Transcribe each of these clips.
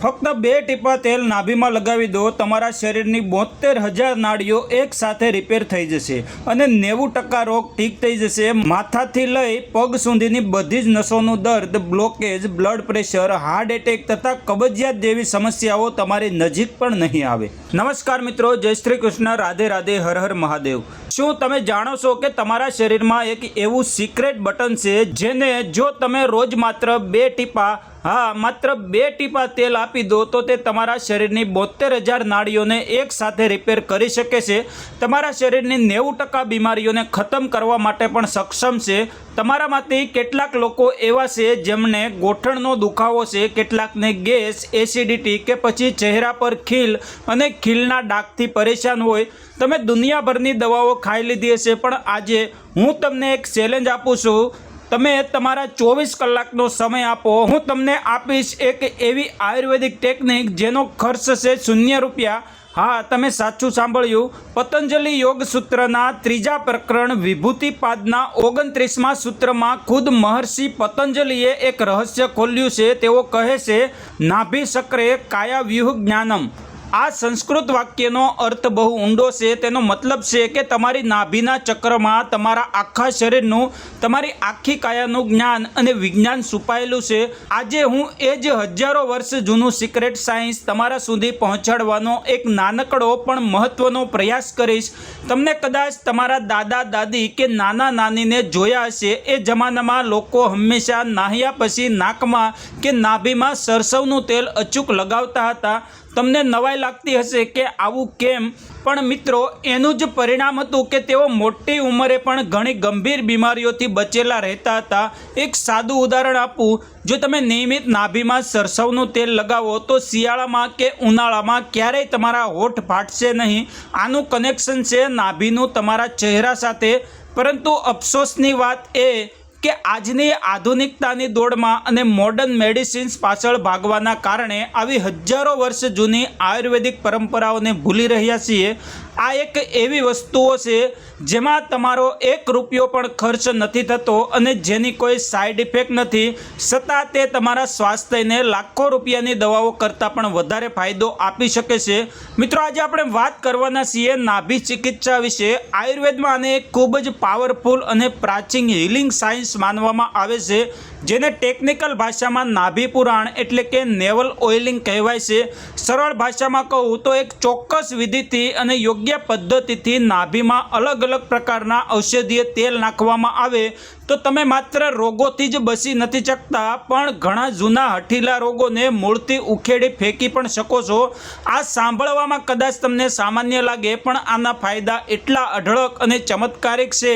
ફક્ત 2 ટીપા તેલ નાભીમાં લગાવી દો, તમારા શરીરની 72,000 નાડીઓ એક સાથે રિપેર થઈ જશે અને 90% રોગ ઠીક થઈ જશે। માથાથી લઈ પગ સુધીની બધી જ નસોનું દર્દ, blockage, blood pressure, heart attack તથા કબજિયાત જેવી સમસ્યાઓ તમારી નજીક પણ નહીં આવે। નમસ્કાર મિત્રો, જય શ્રી કૃષ્ણ, રાધે રાધે, હર હર મહાદેવ। શું તમે જાણો છો કે તમારા શરીરમાં એક એવું સિક્રેટ બટન છે જેને જો તમે રોજ માત્ર 2 ટીપા માત્ર 2 ટીપા તેલ આપી દો તો તે તમારા શરીરની 72,000 નાડીઓને એક સાથે રિપેર કરી શકે છે। તમારા શરીરની 90% બીમારીઓને ખતમ કરવા માટે પણ સક્ષમ છે। તમારામાંથી કેટલાક લોકો એવા છે જેમને ગોઠણનો દુખાવો છે, કેટલાકને ગેસ, એસિડિટી કે પછી ચહેરા પર ખીલ અને ખીલના ડાઘથી પરેશાન હોય। તમે દુનિયાભરની દવાઓ ખાઈ લીધી હશે, પણ આજે હું તમને એક ચેલેન્જ આપું છું। તમે તમારા 24 કલાકનો સમય આપો, હું તમને આપીશ એક એવી આયુર્વેદિક ટેકનિક જેનો ખર્ચ છે ₹0। હા, તમે સાચું સાંભળ્યું। પતંજલિ યોગ સૂત્રના 3જા પ્રકરણ વિભૂતિપાદના 29મા સૂત્રમાં ખુદ મહર્ષિ પતંજલિએ એક રહસ્ય ખોલ્યું છે। તેઓ કહે છે, નાભિ ચક્રે કાયા વ્યૂહ જ્ઞાનમ। આ સંસ્કૃત વાક્યનો અર્થ બહુ ઊંડો છે। તેનો મતલબ છે કે તમારી નાભિના ચક્રમાં તમારા આખા શરીરનું, તમારી આખી કાયાનું જ્ઞાન અને વિજ્ઞાન છુપાયેલું છે। આજે હું એ જ હજારો વર્ષ જૂનું સિક્રેટ સાયન્સ તમારા સુધી પહોંચાડવાનો એક નાનકડો પણ મહત્વનો પ્રયાસ કરીશ। તમને કદાચ તમારા દાદા દાદી કે નાના નાનીને જોયા હશે, એ જમાનામાં લોકો હંમેશા નાહ્યા પછી નાકમાં કે નાભિમાં સરસવનું તેલ અચૂક લગાવતા હતા। તમને નવાઈ લાગતી હશે કે આવું કેમ, પણ મિત્રો એનું જ પરિણામ હતું કે તેઓ મોટી ઉંમરે પણ ઘણી ગંભીર બીમારીઓથી બચેલા રહેતા હતા। એક સાદું ઉદાહરણ આપું, જો તમે નિયમિત નાભીમાં સરસવનું તેલ લગાવો તો શિયાળામાં કે ઉનાળામાં ક્યારેય તમારા હોઠ ફાટશે નહીં। આનું કનેક્શન છે નાભીનું તમારા ચહેરા સાથે। પરંતુ અફસોસની વાત એ કે આજની આધુનિકતાની દોડમાં અને મોડર્ન મેડિસિન્સ પાછળ ભાગવાના કારણે આવી હજારો વર્ષ જૂની આયુર્વેદિક પરંપરાઓને ભૂલી રહ્યા છીએ। આ એક એવી વસ્તુઓ છે જેમાં તમારો ₹1 પણ ખર્ચ નથી થતો અને જેની કોઈ સાઈડ ઇફેક્ટ નથી, છતાં તે તમારા સ્વાસ્થ્યને લાખો રૂપિયાની દવાઓ કરતાં પણ વધારે ફાયદો આપી શકે છે। મિત્રો, આજે આપણે વાત કરવાના છીએ નાભી ચિકિત્સા વિશે। આયુર્વેદમાં આને એક ખૂબ જ પાવરફુલ અને પ્રાચીન હિલિંગ સાયન્સ માનવામાં આવે છે, જેને ટેકનિકલ ભાષામાં નાભી પુરાણ એટલે કે નેવલ ઓઇલિંગ કહેવાય છે। સરળ ભાષામાં કહું તો એક ચોક્કસ વિધિથી અને યોગ્ય પદ્ધતિથી નાભીમાં અલગ અલગ પ્રકારના ઔષધીય તેલ નાખવામાં આવે તો તમે માત્ર રોગોથી જ બચી નથી શકતા, પણ ઘણા જૂના હઠીલા રોગોને મૂળથી ઉખેડી ફેંકી પણ શકો છો। આ સાંભળવામાં કદાચ તમને સામાન્ય લાગે, પણ આના ફાયદા એટલા અઢળક અને ચમત્કારિક છે।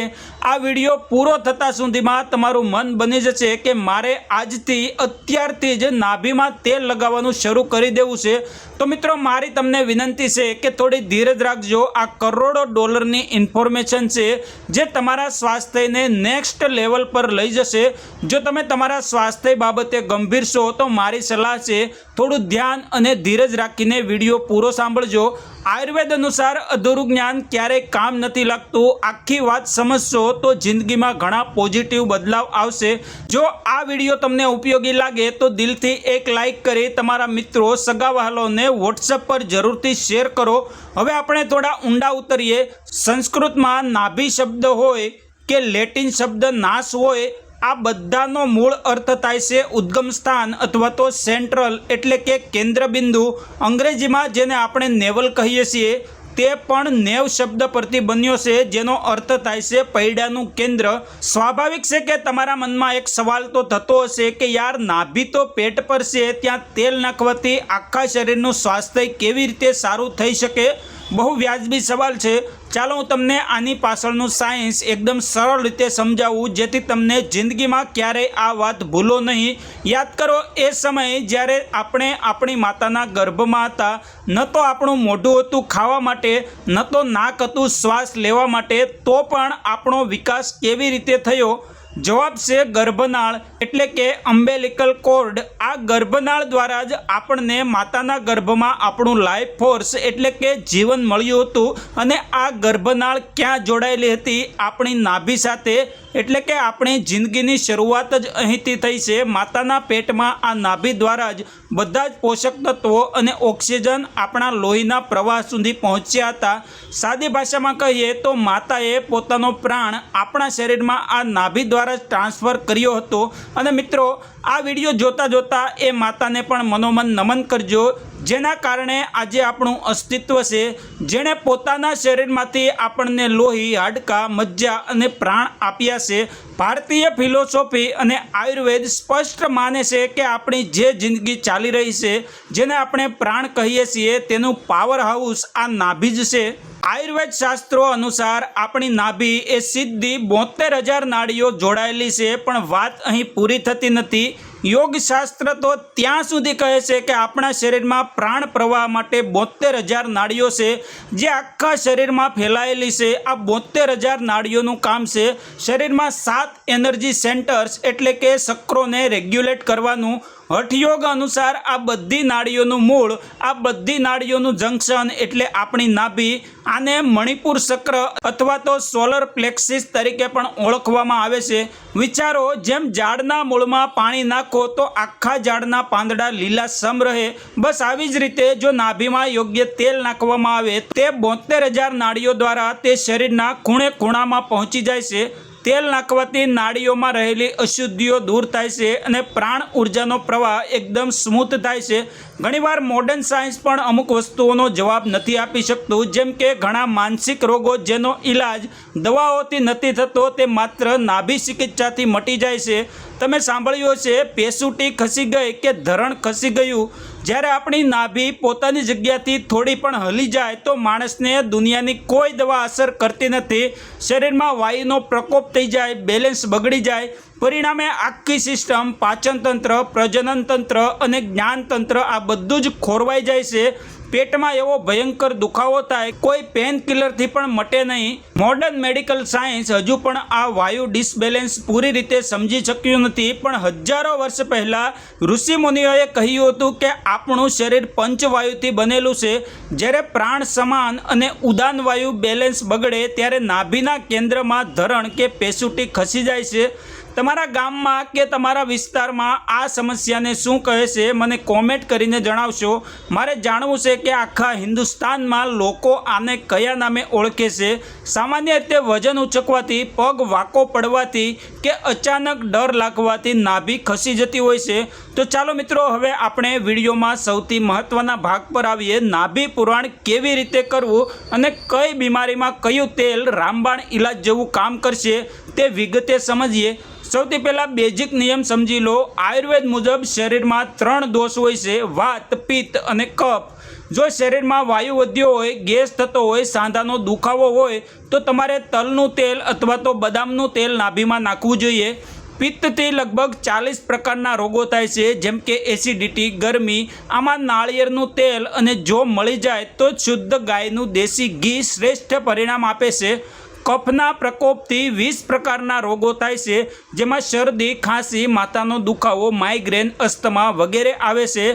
આ વિડીયો પૂરો થતા સુધીમાં તમારું મન બની જશે કે મારે આજથી, અત્યારથી જ નાભીમાં તેલ લગાવવાનું શરૂ કરી દેવું છે। તો મિત્રો, મારી તમને વિનંતી છે કે થોડી ધીરજ રાખજો। આ કરોડો ડોલરની ઇન્ફોર્મેશન છે જે તમારા સ્વાસ્થ્યને નેક્સ્ટ લેવલ પર લઈ જશે। જો તમે તમારા સ્વાસ્થ્ય બાબતે ગંભીર છો તો મારી સલાહ છે, થોડું ધ્યાન અને ધીરજ રાખીને વિડીયો પૂરો સાંભળજો। આયુર્વેદ અનુસાર અધૂરું જ્ઞાન ક્યારેય કામ નથી લાગતું। આખી વાત સમજશો તો જિંદગીમાં ઘણા પોઝિટિવ બદલાવ આવશે। જો આ વિડીયો તમને ઉપયોગી લાગે તો દિલથી એક લાઈક કરી તમારા મિત્રો, સગાવહાલોને વોટ્સએપ પર જરૂરથી શેર કરો। હવે આપણે થોડા ઊંડા ઉતરીએ। સંસ્કૃતમાં નાભી શબ્દ હોય કે લેટિન શબ્દ નાસ હોય, આ બધાનો મૂળ અર્થ થાય છે ઉદ્ગમ સ્થાન અથવા તો સેન્ટ્રલ એટલે કે કેન્દ્ર બિંદુ। અંગ્રેજીમાં જેને આપણે નેવલ કહીએ છીએ તે પણ નેવ શબ્દ પરથી બન્યો છે, જેનો અર્થ થાય છે પૈડાનું કેન્દ્ર। સ્વાભાવિક છે કે તમારા મનમાં એક સવાલ તો થતો હશે કે યાર, નાભી તો પેટ પર છે, ત્યાં તેલ નાખવાથી આખા શરીરનું સ્વાસ્થ્ય કેવી રીતે સારું થઈ શકે? બહુ વ્યાજબી સવાલ છે। ચાલો હું તમને આની પાછળનું સાયન્સ એકદમ સરળ રીતે સમજાવું, જેથી તમને જિંદગીમાં ક્યારેય આ વાત ભૂલો નહીં। યાદ કરો એ સમય જ્યારે આપણે આપણી માતાના ગર્ભમાં હતા, ન તો આપણું મોઢું હતું ખાવા માટે, ન તો નાક હતું શ્વાસ લેવા માટે, તો પણ આપણો વિકાસ કેવી રીતે થયો? જવાબ છે ગર્ભનાળ એટલે કે અમ્બેલિકલ કોર્ડ। આ ગર્ભનાળ દ્વારા જ આપણને માતાના ગર્ભમાં આપણું લાઈફ ફોર્સ એટલે કે જીવન મળ્યું હતું અને આ ગર્ભનાળ ક્યાં જોડાયેલી હતી? આપણી નાભી સાથે, એટલે કે આપણી જિંદગીની શરૂઆત જ અહીંથી થઈ છે। માતાના પેટમાં આ નાભી દ્વારા જ બધા જ પોષક તત્વો અને ઓક્સિજન આપણા લોહીના પ્રવાહ સુધી પહોંચ્યા હતા। સાદી ભાષામાં કહીએ તો માતાએ પોતાનો પ્રાણ આપણા શરીરમાં આ નાભી દ્વારા ટ્રાન્સફર કર્યો હતો। અને મિત્રો, આ વિડીયો જોતા જોતા એ માતાને પણ મનોમન નમન કરજો, જેના કારણે આજે આપણું અસ્તિત્વ છે, જેણે પોતાના શરીરમાંથી આપણને લોહી, હાડકાં, મજ્જા અને પ્રાણ આપ્યા છે। ભારતીય ફિલોસોફી અને આયુર્વેદ સ્પષ્ટ માને છે કે આપણી જે જિંદગી ચાલી રહી છે, જેને આપણે પ્રાણ કહીએ છીએ, તેનું પાવર હાઉસ આ નાભી જ છે। આયુર્વેદ શાસ્ત્રો અનુસાર આપણી નાભી એ સીધી 72,000 નાડીઓ જોડાયેલી છે, પણ વાત અહીં પૂરી થતી નથી। યોગશાસ્ત્ર તો ત્યાં સુધી કહે છે કે આપણા શરીરમાં પ્રાણ પ્રવાહ માટે 72,000 નાડીઓ છે, જે આખા શરીરમાં ફેલાયેલી છે। આ 72,000 નાડીઓનું કામ છે શરીરમાં 7 એનર્જી સેન્ટર્સ એટલે કે ચક્રોને રેગ્યુલેટ કરવાનું। હઠયોગ અનુસાર આ બધી નાડીઓનું મૂળ, આ બધી નાડીઓનું જંકશન એટલે આપણી નાભી। આને મણિપુર ચક્ર અથવા તો સોલર પ્લેક્સિસ તરીકે પણ ઓળખવામાં આવે છે। વિચારો, જેમ ઝાડના મૂળમાં પાણી નાખો તો આખા ઝાડના પાંદડા લીલાછમ રહે, બસ આવી જ રીતે જો નાભીમાં યોગ્ય તેલ નાખવામાં આવે તે 72,000 નાડીઓ દ્વારા તે શરીરના ખૂણે ખૂણામાં પહોંચી જાય છે। તેલ નાખવાથી નાડીઓમાં રહેલી અશુદ્ધિઓ દૂર થાય છે અને પ્રાણ ઉર્જાનો પ્રવાહ એકદમ સ્મૂથ થાય છે। ઘણીવાર મોડર્ન સાયન્સ પણ અમુક વસ્તુઓનો જવાબ નથી આપી શકતું, જેમ કે ઘણા માનસિક રોગો જેનો ઈલાજ દવાઓથી નથી થતો, તે માત્ર નાભી ચિકિત્સાથી મટી જાય છે। તમે સાંભળ્યું છે, પેસુટી ખસી ગઈ કે ધરણ ખસી ગયું। જ્યારે આપણી નાભી પોતાની જગ્યાથી થોડી પણ હલી જાય તો માણસને દુનિયાની કોઈ દવા અસર કરતી નથી। શરીરમાં વાયુનો પ્રકોપ થઈ જાય, બેલેન્સ બગડી જાય, પરિણામે આખી સિસ્ટમ, પાચનતંત્ર, પ્રજનન તંત્ર અને જ્ઞાનતંત્ર આ બધું જ ખોરવાઈ જાય છે। પેટમાં એવો ભયંકર દુખાવો થાય, કોઈ પેન કિલરથી પણ મટે નહીં। મોડર્ન મેડિકલ સાયન્સ હજુ પણ આ વાયુ ડિસબેલેન્સ પૂરી રીતે સમજી શક્યું નથી, પણ હજારો વર્ષ પહેલાં ઋષિમુનિઓએ કહ્યું હતું કે આપણું શરીર પંચવાયુથી બનેલું છે। જ્યારે પ્રાણ સમાન અને ઉદાન વાયુ બેલેન્સ બગડે ત્યારે નાભીના કેન્દ્રમાં ધરણ કે પેસુટી ખસી જાય છે। તમારા ગામમાં કે તમારા વિસ્તારમાં આ સમસ્યાને શું કહે છે, મને કોમેન્ટ કરીને જણાવશો। મારે જાણવું છે કે આખા હિન્દુસ્તાનમાં લોકો આને કયા નામે ઓળખે છે। સામાન્ય રીતે વજન ઉચકવાથી, પગ વાંકો પડવાથી કે અચાનક ડર લાગવાથી નાભી ખસી જતી હોય છે। તો ચાલો મિત્રો, હવે આપણે વિડીયોમાં સૌથી મહત્ત્વના ભાગ પર આવીએ। નાભી પુરાણ કેવી રીતે કરવું અને કઈ બીમારીમાં કયું તેલ રામબાણ ઇલાજ જેવું કામ કરશે તે વિગતે સમજીએ। સૌથી પહેલાં બેઝિક નિયમ સમજી લો। આયુર્વેદ મુજબ શરીરમાં 3 દોષ હોય છે: વાત, પિત્ત અને કફ। જો શરીરમાં વાયુ વધ્યો હોય, ગેસ થતો હોય, સાંધાનો દુખાવો હોય તો તમારે તલનું તેલ અથવા તો બદામનું તેલ નાભીમાં નાખવું જોઈએ। પિત્તથી લગભગ 40 પ્રકારના રોગો થાય છે, જેમ કે એસિડિટી, ગરમી। આમાં નાળિયેરનું તેલ અને જો મળી જાય તો શુદ્ધ ગાયનું દેશી ઘી શ્રેષ્ઠ પરિણામ આપે છે। કફના પ્રકોપથી 20 પ્રકારના રોગો થાય છે, જેમાં શરદી, ખાંસી, માથાનો દુખાવો, માઇગ્રેન, અસ્થમા વગેરે આવે છે।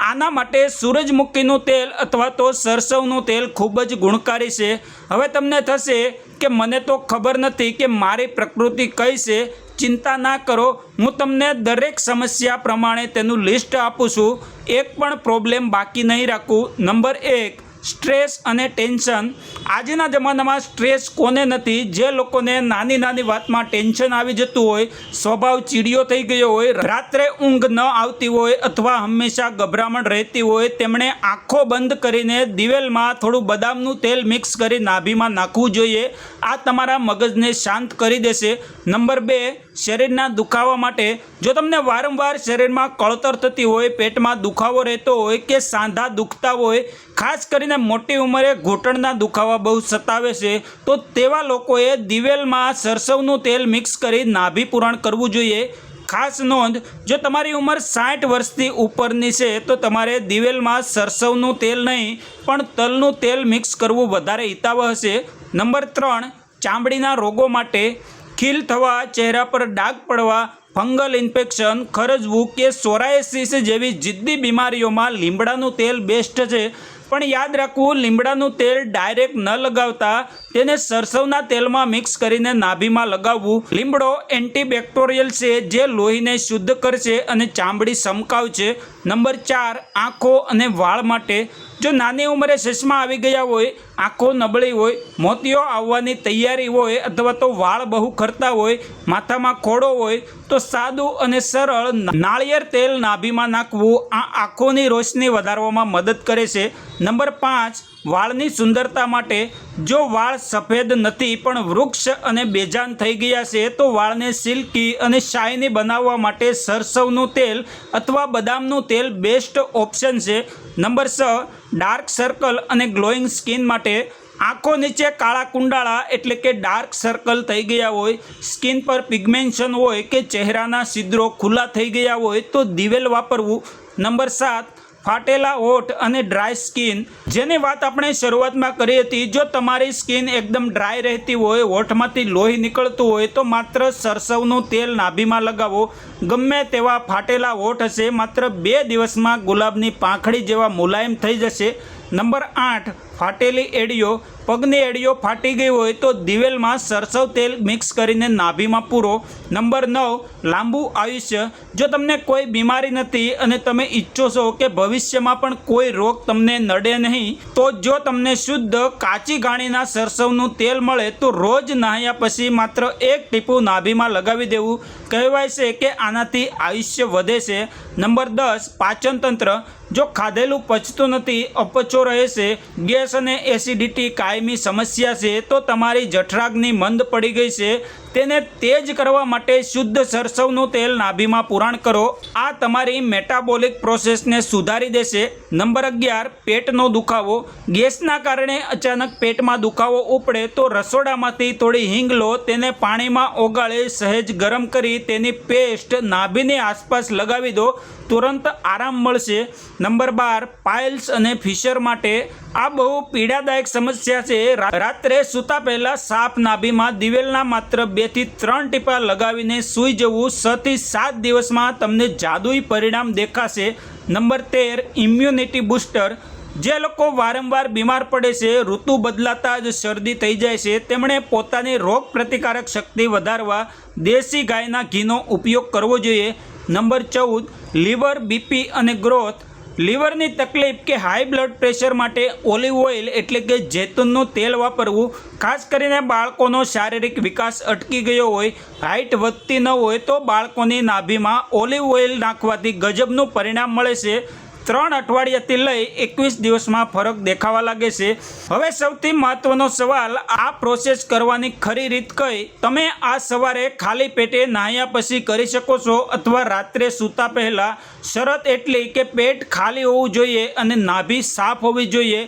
આના માટે સૂરજમુખીનું તેલ અથવા તો સરસવનું તેલ ખૂબ જ ગુણકારી છે। હવે તમને થશે કે મને તો ખબર નથી કે મારી પ્રકૃતિ કઈ છે। ચિંતા ના કરો, હું તમને દરેક સમસ્યા પ્રમાણે તેનું લિસ્ટ આપું છું, એક પણ પ્રોબ્લેમ બાકી નહીં રાખું। નંબર 1, સ્ટ્રેસ અને ટેન્શન। આજના જમાનામાં સ્ટ્રેસ કોને નથી? જે લોકોને નાની નાની વાતમાં ટેન્શન આવી જતું હોય, સ્વભાવ ચીડિયો થઈ ગયો હોય, રાત્રે ઊંઘ ન આવતી હોય અથવા હંમેશા ગભરામણ રહેતી હોય, તેમણે આંખો બંધ કરીને દિવેલમાં થોડું બદામનું તેલ મિક્સ કરી નાભીમાં નાખવું જોઈએ। આ તમારા મગજને શાંત કરી દેશે। નંબર 2, શરીરના દુખાવા માટે। જો તમને વારંવાર શરીરમાં કળતર થતી હોય, પેટમાં દુખાવો રહેતો હોય કે સાંધા દુખતા હોય, ખાસ કરીને મોટી ઉંમરે ઘૂંટણના દુખાવા બહુ સતાવે છે, તો તેવા લોકોએ દિવેલમાં સરસવનું તેલ મિક્સ કરી નાભી પુરાણ કરવું જોઈએ। ખાસ નોંધ, જો તમારી ઉંમર 60 વર્ષથી ઉપરની છે તો તમારે દિવેલમાં સરસવનું તેલ નહીં પણ તલનું તેલ મિક્સ કરવું વધારે હિતાવહ છે। નંબર 3, ચામડીના રોગો માટે। ખીલ થવા, ચહેરા પર ડાઘ પડવા, ફંગલ ઇન્ફેક્શન, ખરજવું કે સોરાયસિસ જેવી જિદ્દી બીમારીઓમાં લીમડાનું તેલ બેસ્ટ છે. પણ યાદ રાખવું, લીમડાનું તેલ ડાયરેક્ટ ન લગાવતા તેને સરસવના તેલમાં મિક્સ કરીને નાભીમાં લગાવવું. લીમડો એન્ટીબેક્ટેરિયલ છે જે લોહીને શુદ્ધ કરશે અને ચામડી સમકાવશે. નંબર 4, આંખો અને વાળ માટે. જો નાની ઉંમરે ચશ્મા આવી ગયા હોય, આંખો નબળી હોય, મોતિયો આવવાની તૈયારી હોય અથવા તો વાળ બહુ ખરતા હોય, માથામાં ખોડો હોય તો સાદું અને સરળ નાળિયેર તેલ નાભીમાં નાખવું. આ આંખોની રોશની વધારવામાં મદદ કરે છે. નંબર 5, વાળની સુંદરતા માટે. જો વાળ સફેદ નથી પણ વૃક્ષ અને બેજાન થઈ ગયા છે તો વાળને સિલ્કી અને શાઇની બનાવવા માટે સરસવનું તેલ અથવા બદામનું તેલ બેસ્ટ ઓપ્શન છે. નંબર 6, ડાર્ક સર્કલ અને ગ્લોઈંગ સ્કિન માટે. આંખો નીચે કાળા કુંડાળા એટલે કે ડાર્ક સર્કલ થઈ ગયા હોય, સ્કિન પર પિગમેન્શન હોય કે ચહેરાના છિદ્રો ખુલ્લા થઈ ગયા હોય તો દિવેલ વાપરવું. નંબર 7, ફાટેલા હોઠ અને ડ્રાય સ્કિન, જેની વાત આપણે શરૂઆતમાં કરી હતી. જો તમારી સ્કિન એકદમ ડ્રાય રહેતી હોય, હોઠમાંથી લોહી નીકળતું હોય તો માત્ર સરસવનું તેલ નાભીમાં લગાવો. ગમે તેવા ફાટેલા હોઠ હશે, માત્ર 2 દિવસમાં ગુલાબની પાંખડી જેવા મુલાયમ થઈ જશે. નંબર 8, ફાટેલી એડીઓ. પગની એડીઓ ફાટી ગઈ હોય તો દિવેલમાં સરસવ તેલ મિક્સ કરીને નાભીમાં પૂરો. નંબર 9, લાંબુ આયુષ્ય. જો તમને કોઈ બીમારી નથી અને તમે ઈચ્છો છો કે ભવિષ્યમાં પણ કોઈ રોગ તમને નડે નહીં, તો જો તમને શુદ્ધ કાચી ઘાણીના સરસવનું તેલ મળે તો રોજ નહાયા પછી માત્ર 1 ટીપું નાભીમાં લગાવી દેવું. કહેવાય છે કે આનાથી આયુષ્ય વધે છે. નંબર 10, પાચન તંત્ર. જો ખાધેલું પચતું નથી, અપચો રહે છે, ગેસ અને એસિડિટી કાયમી સમસ્યા છે તો તમારી જઠરાગ્નિ મંદ પડી ગઈ છે, તેને તેજ કરવા માટે શુદ્ધ સરસવનું તેલ નાભીમાં પુરાણ કરો. આ તમારી મેટાબોલિક પ્રોસેસને સુધારી દેશે. નંબર 11, પેટનો દુખાવો. ગેસના કારણે અચાનક પેટમાં દુખાવો ઉપડે તો રસોડામાંથી થોડી હિંગ લો, તેને પાણીમાં ઓગાળી સહેજ ગરમ કરી તેની પેસ્ટ નાભીની આસપાસ લગાવી દો, તુરંત આરામ મળશે. નંબર 12, પાઇલ્સ અને ફિશર માટે. આ બહુ પીડાદાયક સમસ્યા છે. રાત્રે સૂતા પહેલાં સાફ નાભીમાં દિવેલના માત્ર 2 થી 3 ટીપા લગાવીને સૂઈ જવું. 6 થી 7 દિવસમાં તમને જાદુઈ પરિણામ દેખાશે. Number 13, immunity booster. જે લોકો વારંવાર બીમાર પડે છે, ઋતુ બદલાતા જ શરદી થઈ જાય છે, તેમણે પોતાની રોગ પ્રતિકારક શક્તિ વધારવા દેશી ગાયના ઘીનો ઉપયોગ કરવો જોઈએ. નંબર 14, લીવર, બીપી અને ગ્રોથ. લીવરની તકલીફ કે હાઈ બ્લડ પ્રેશર માટે ઓલિવ ઓઇલ એટલે કે જૈતૂનનું તેલ વાપરવું. ખાસ કરીને બાળકોનો શારીરિક વિકાસ અટકી ગયો હોય, હાઇટ વધતી ન હોય તો બાળકોની નાભીમાં ઓલિવ ઓઇલ નાખવાથી ગજબનું પરિણામ મળે છે. 3 અઠવાડિયાથી લઈ 21 દિવસમાં ફરક દેખાવા લાગે છે. હવે સૌથી મહત્વનો સવાલ, આ પ્રોસેસ કરવાની ખરી રીત કઈ? તમે આ સવારે ખાલી પેટે નહાયા પછી કરી શકો છો અથવા રાત્રે સૂતા પહેલાં. શરત એટલી કે પેટ ખાલી હોવું જોઈએ અને નાભી સાફ હોવી જોઈએ.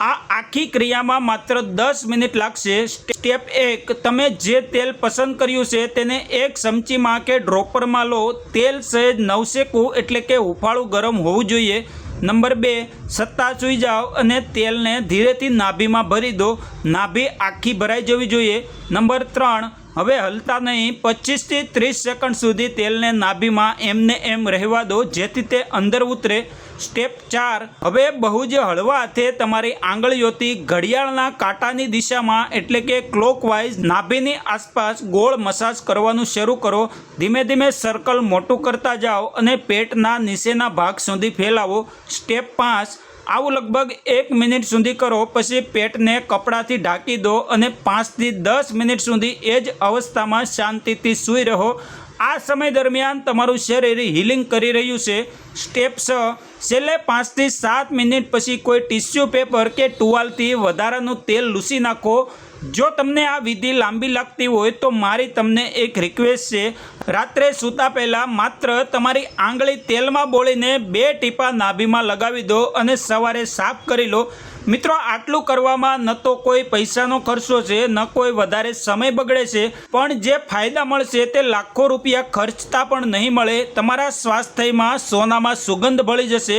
આ આખી ક્રિયામાં માત્ર 10 મિનિટ લાગશે. સ્ટેપ 1, તમે જે તેલ પસંદ કર્યું છે તેને 1 ચમચીમાં કે ડ્રોપરમાં લો. તેલ સહેજ નવશેકું એટલે કે હુંફાળું ગરમ હોવું જોઈએ. નંબર 2, સત્તા સૂઈ જાઓ અને તેલને ધીરેથી નાભીમાં ભરી દો. નાભી આખી ભરાઈ જવી જોઈએ. નંબર 3, હવે હલતા નહીં. 25 થી 30 સેકન્ડ સુધી તેલને નાભીમાં એમને એમ રહેવા દો જેથી તે અંદર ઉતરે. સ્ટેપ 4, હવે બહુ જ હળવા હાથે તમારી આંગળીઓથી ઘડિયાળના કાંટાની દિશામાં એટલે કે ક્લોકવાઇઝ નાભીની આસપાસ ગોળ મસાજ કરવાનું શરૂ કરો. ધીમે ધીમે સર્કલ મોટું કરતા જાઓ અને પેટના નીચેના ભાગ સુધી ફેલાવો. સ્ટેપ 5, આવું લગભગ 1 મિનિટ સુધી કરો. પછી પેટને કપડાથી ઢાંકી દો અને 5 થી 10 મિનિટ સુધી એ જ અવસ્થામાં શાંતિથી સૂઈ રહો. આ સમય દરમિયાન તમારું શરીર હીલિંગ કરી રહ્યું છે. સ્ટેપ 6, છેલ્લે 5 થી 7 મિનિટ પછી કોઈ ટિશ્યુ પેપર કે ટુવાલથી વધારાનું તેલ લૂસી નાખો. જો તમને આ વિધિ લાંબી લાગતી હોય તો મારી તમને એક રિક્વેસ્ટ છે. રાત્રે સૂતા પહેલાં માત્ર તમારી આંગળી તેલમાં બોળીને 2 ટીપા નાભીમાં લગાવી દો અને સવારે સાફ કરી લો. મિત્રો, આટલું કરવામાં ન તો કોઈ પૈસાનો ખર્ચો છે, ન કોઈ વધારે સમય બગડે છે, પણ જે ફાયદા મળશે તે લાખો રૂપિયા ખર્ચતા પણ નહીં મળે. તમારા સ્વાસ્થ્યમાં સોનામાં સુગંધ ભળી જશે.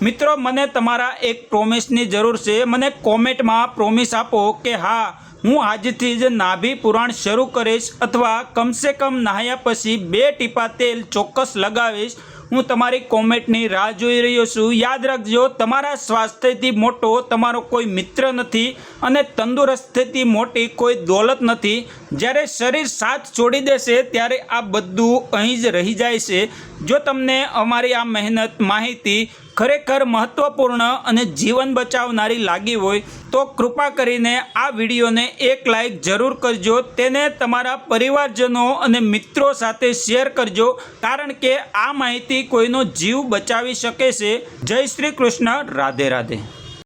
મિત્રો, મને તમારા એક પ્રોમિસની જરૂર છે. મને કોમેન્ટમાં પ્રોમિસ આપો કે હા, હું આજથી જ નાભી પુરાણ શરૂ કરીશ અથવા કમસે કમ નહાયા પછી 2 ટીપા તેલ ચોક્કસ લગાવીશ. હું તમારી કોમેન્ટની રાહ જોઈ રહ્યો છું. યાદ રાખજો, તમારા સ્વાસ્થ્યથી મોટો તમારો કોઈ મિત્ર નથી અને તંદુરસ્તીથી મોટી કોઈ દોલત નથી. જ્યારે શરીર સાથ છોડી દેશે ત્યારે આ બધું અહીં જ રહી જાય છે. જો તમને અમારી આ મહેનત માહિતી ખરેખર મહત્ત્વપૂર્ણ અને જીવન બચાવનારી લાગી હોય તો કૃપા કરીને આ વિડીયોને એક લાઈક જરૂર કરજો. તેને તમારા પરિવારજનો અને મિત્રો સાથે શેર કરજો, કારણ કે આ માહિતી કોઈનો જીવ બચાવી શકે છે. જય શ્રી કૃષ્ણ. રાધે રાધે.